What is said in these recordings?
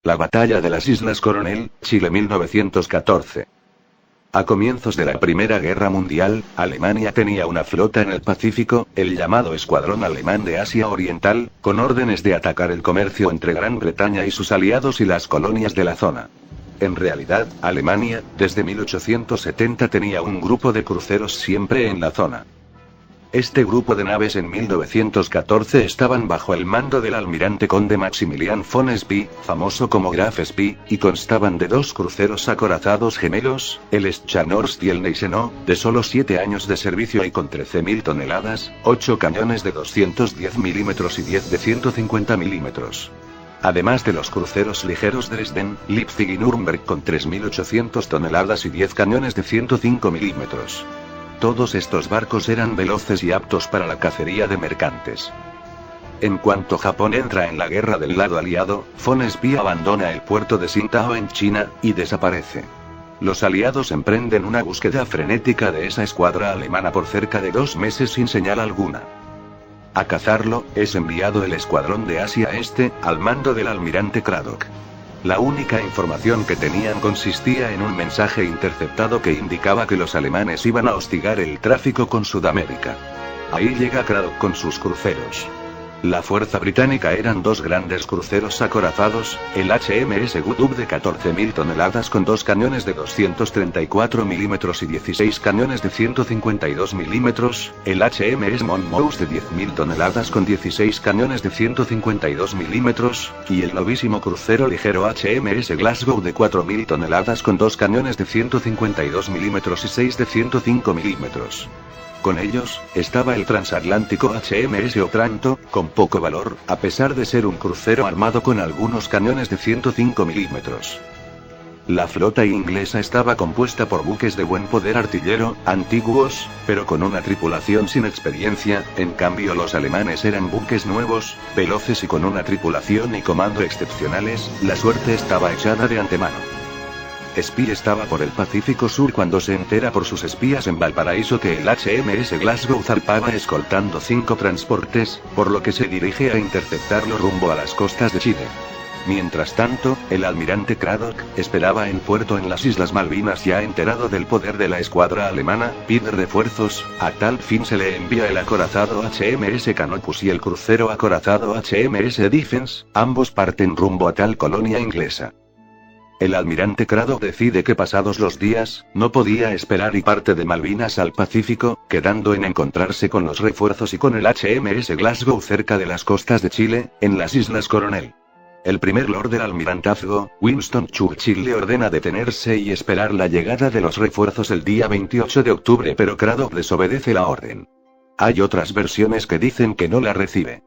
La batalla de las Islas Coronel, Chile 1914. A comienzos de la Primera Guerra Mundial, Alemania tenía una flota en el Pacífico, el llamado Escuadrón Alemán de Asia Oriental, con órdenes de atacar el comercio entre Gran Bretaña y sus aliados y las colonias de la zona. En realidad, Alemania, desde 1870 tenía un grupo de cruceros siempre en la zona. Este grupo de naves en 1914 estaban bajo el mando del almirante conde Maximilian von Spee, famoso como Graf Spee, y constaban de dos cruceros acorazados gemelos, el Scharnhorst y el Gneisenau, de solo 7 años de servicio y con 13.000 toneladas, 8 cañones de 210 milímetros y 10 de 150 milímetros. Además de los cruceros ligeros Dresden, Leipzig y Nuremberg con 3.800 toneladas y 10 cañones de 105 milímetros. Todos estos barcos eran veloces y aptos para la cacería de mercantes. En cuanto Japón entra en la guerra del lado aliado, von Spee abandona el puerto de Tsingtao en China, y desaparece. Los aliados emprenden una búsqueda frenética de esa escuadra alemana por cerca de 2 meses sin señal alguna. A cazarlo, es enviado el escuadrón de Asia Este, al mando del almirante Cradock. La única información que tenían consistía en un mensaje interceptado que indicaba que los alemanes iban a hostigar el tráfico con Sudamérica. Ahí llega Cradock con sus cruceros. La fuerza británica eran 2 grandes cruceros acorazados, el HMS Goodhue de 14.000 toneladas con 2 cañones de 234 milímetros y 16 cañones de 152 milímetros, el HMS Monmouth de 10.000 toneladas con 16 cañones de 152 milímetros, y el novísimo crucero ligero HMS Glasgow de 4.000 toneladas con 2 cañones de 152 milímetros y 6 de 105 milímetros. Con ellos, estaba el transatlántico HMS Otranto, con poco valor, a pesar de ser un crucero armado con algunos cañones de 105 milímetros. La flota inglesa estaba compuesta por buques de buen poder artillero, antiguos, pero con una tripulación sin experiencia. En cambio los alemanes eran buques nuevos, veloces y con una tripulación y comando excepcionales. La suerte estaba echada de antemano. Spee estaba por el Pacífico Sur cuando se entera por sus espías en Valparaíso que el HMS Glasgow zarpaba escoltando 5 transportes, por lo que se dirige a interceptarlo rumbo a las costas de Chile. Mientras tanto, el almirante Cradock esperaba en puerto en las Islas Malvinas. Ya enterado del poder de la escuadra alemana, pide refuerzos. A tal fin se le envía el acorazado HMS Canopus y el crucero acorazado HMS Defense, ambos parten rumbo a tal colonia inglesa. El almirante Cradock decide que pasados los días, no podía esperar y parte de Malvinas al Pacífico, quedando en encontrarse con los refuerzos y con el HMS Glasgow cerca de las costas de Chile, en las Islas Coronel. El primer lord del almirantazgo, Winston Churchill, le ordena detenerse y esperar la llegada de los refuerzos el día 28 de octubre, pero Cradock desobedece la orden. Hay otras versiones que dicen que no la recibe.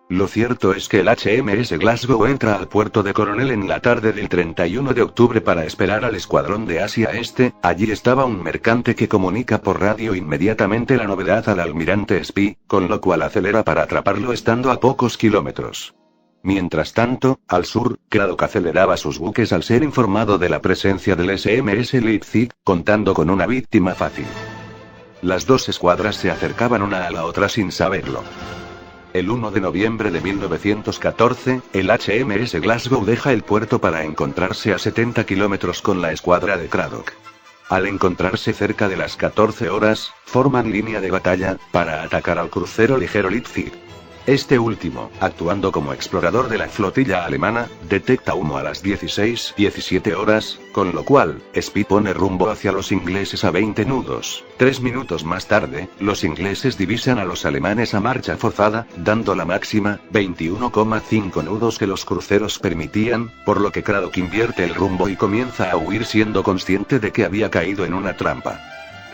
Lo cierto es que el HMS Glasgow entra al puerto de Coronel en la tarde del 31 de octubre para esperar al escuadrón de Asia Este. Allí estaba un mercante que comunica por radio inmediatamente la novedad al almirante Spee, con lo cual acelera para atraparlo estando a pocos kilómetros. Mientras tanto, al sur, Cradock aceleraba sus buques al ser informado de la presencia del SMS Leipzig, contando con una víctima fácil. Las dos escuadras se acercaban una a la otra sin saberlo. El 1 de noviembre de 1914, el HMS Glasgow deja el puerto para encontrarse a 70 kilómetros con la escuadra de Cradock. Al encontrarse cerca de las 14 horas, forman línea de batalla, para atacar al crucero ligero Leipzig. Este último, actuando como explorador de la flotilla alemana, detecta humo a las 16:17 horas, con lo cual, Spee pone rumbo hacia los ingleses a 20 nudos. 3 minutos más tarde, los ingleses divisan a los alemanes a marcha forzada, dando la máxima, 21,5 nudos que los cruceros permitían, por lo que Cradock invierte el rumbo y comienza a huir siendo consciente de que había caído en una trampa.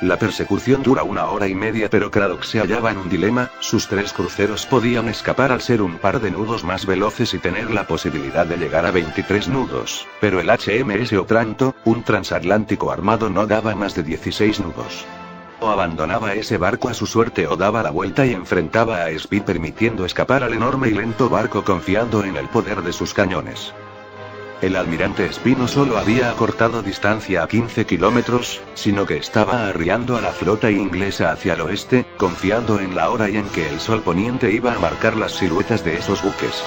La persecución dura 1 hora y media, pero Cradock se hallaba en un dilema. Sus 3 cruceros podían escapar al ser un par de nudos más veloces y tener la posibilidad de llegar a 23 nudos, pero el HMS Otranto, un transatlántico armado, no daba más de 16 nudos. O abandonaba ese barco a su suerte o daba la vuelta y enfrentaba a Spee permitiendo escapar al enorme y lento barco confiando en el poder de sus cañones. El almirante Spee no solo había acortado distancia a 15 kilómetros, sino que estaba arriando a la flota inglesa hacia el oeste, confiando en la hora y en que el sol poniente iba a marcar las siluetas de esos buques.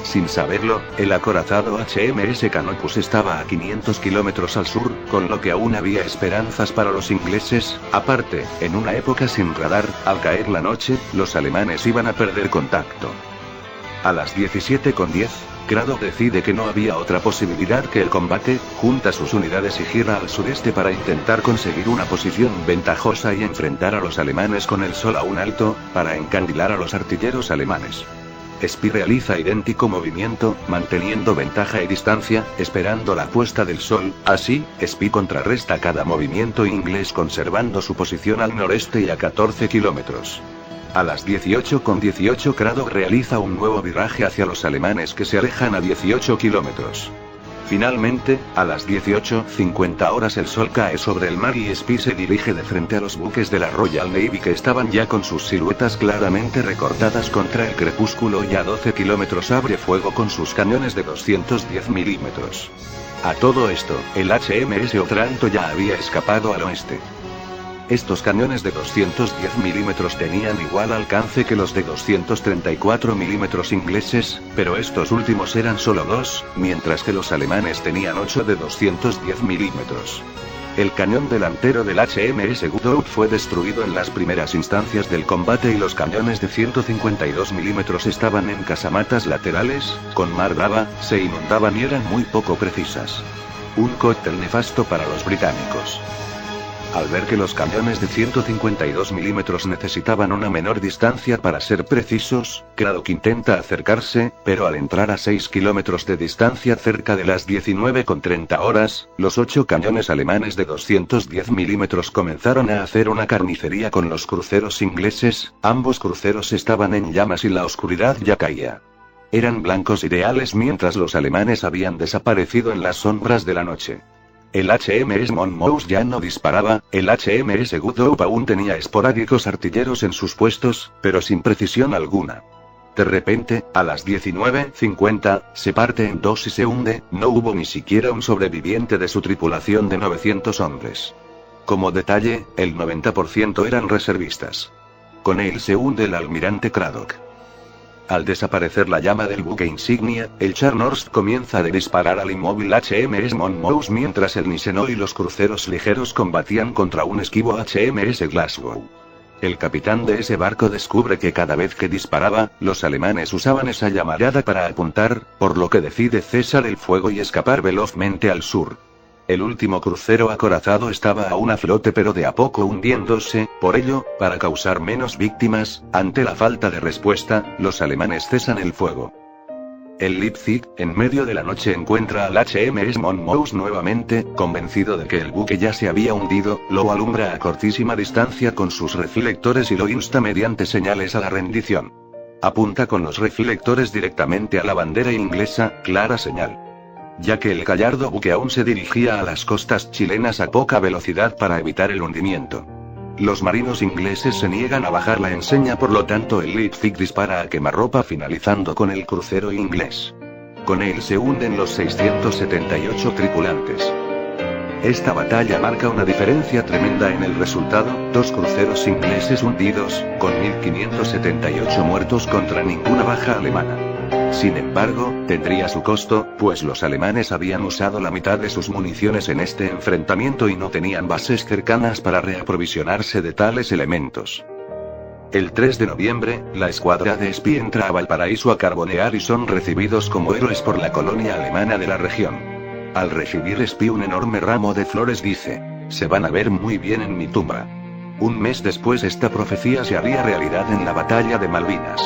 Sin saberlo, el acorazado HMS Canopus estaba a 500 kilómetros al sur, con lo que aún había esperanzas para los ingleses. Aparte, en una época sin radar, al caer la noche, los alemanes iban a perder contacto. A las 17:10, Craddock decide que no había otra posibilidad que el combate, junta sus unidades y gira al sureste para intentar conseguir una posición ventajosa y enfrentar a los alemanes con el sol aún alto, para encandilar a los artilleros alemanes. Spee realiza idéntico movimiento, manteniendo ventaja y distancia, esperando la puesta del sol. Así, Spee contrarresta cada movimiento inglés conservando su posición al noreste y a 14 kilómetros. A las 18:18 Craddock realiza un nuevo viraje hacia los alemanes que se alejan a 18 kilómetros. Finalmente, a las 18:50 horas el sol cae sobre el mar y Spee se dirige de frente a los buques de la Royal Navy que estaban ya con sus siluetas claramente recortadas contra el crepúsculo y a 12 kilómetros abre fuego con sus cañones de 210 milímetros. A todo esto, el HMS Otranto ya había escapado al oeste. Estos cañones de 210 milímetros tenían igual alcance que los de 234 milímetros ingleses, pero estos últimos eran solo 2, mientras que los alemanes tenían 8 de 210 milímetros. El cañón delantero del HMS Godot fue destruido en las primeras instancias del combate y los cañones de 152 milímetros estaban en casamatas laterales, con mar brava, se inundaban y eran muy poco precisas. Un cóctel nefasto para los británicos. Al ver que los cañones de 152 milímetros necesitaban una menor distancia para ser precisos, Craddock intenta acercarse, pero al entrar a 6 kilómetros de distancia cerca de las 19:30 horas, los 8 cañones alemanes de 210 milímetros comenzaron a hacer una carnicería con los cruceros ingleses. Ambos cruceros estaban en llamas y la oscuridad ya caía. Eran blancos ideales mientras los alemanes habían desaparecido en las sombras de la noche. El HMS Monmouth ya no disparaba, el HMS Godot aún tenía esporádicos artilleros en sus puestos, pero sin precisión alguna. De repente, a las 19:50, se parte en dos y se hunde. No hubo ni siquiera un sobreviviente de su tripulación de 900 hombres. Como detalle, el 90% eran reservistas. Con él se hunde el almirante Craddock. Al desaparecer la llama del buque insignia, el Charnorst comienza a disparar al inmóvil HMS Monmouth mientras el Gneisenau y los cruceros ligeros combatían contra un esquivo HMS Glasgow. El capitán de ese barco descubre que cada vez que disparaba, los alemanes usaban esa llamarada para apuntar, por lo que decide cesar el fuego y escapar velozmente al sur. El último crucero acorazado estaba aún a flote pero de a poco hundiéndose. Por ello, para causar menos víctimas, ante la falta de respuesta, los alemanes cesan el fuego. El Leipzig, en medio de la noche encuentra al HMS Monmouth nuevamente, convencido de que el buque ya se había hundido, lo alumbra a cortísima distancia con sus reflectores y lo insta mediante señales a la rendición. Apunta con los reflectores directamente a la bandera inglesa, clara señal. Ya que el gallardo buque aún se dirigía a las costas chilenas a poca velocidad para evitar el hundimiento. Los marinos ingleses se niegan a bajar la enseña, por lo tanto el Leipzig dispara a quemarropa finalizando con el crucero inglés. Con él se hunden los 678 tripulantes. Esta batalla marca una diferencia tremenda en el resultado, 2 cruceros ingleses hundidos, con 1578 muertos contra ninguna baja alemana. Sin embargo, tendría su costo, pues los alemanes habían usado la mitad de sus municiones en este enfrentamiento y no tenían bases cercanas para reaprovisionarse de tales elementos. El 3 de noviembre, la escuadra de Spee entra a Valparaíso a carbonear y son recibidos como héroes por la colonia alemana de la región. Al recibir Spee un enorme ramo de flores dice: "Se van a ver muy bien en mi tumba". Un mes después esta profecía se haría realidad en la batalla de Malvinas.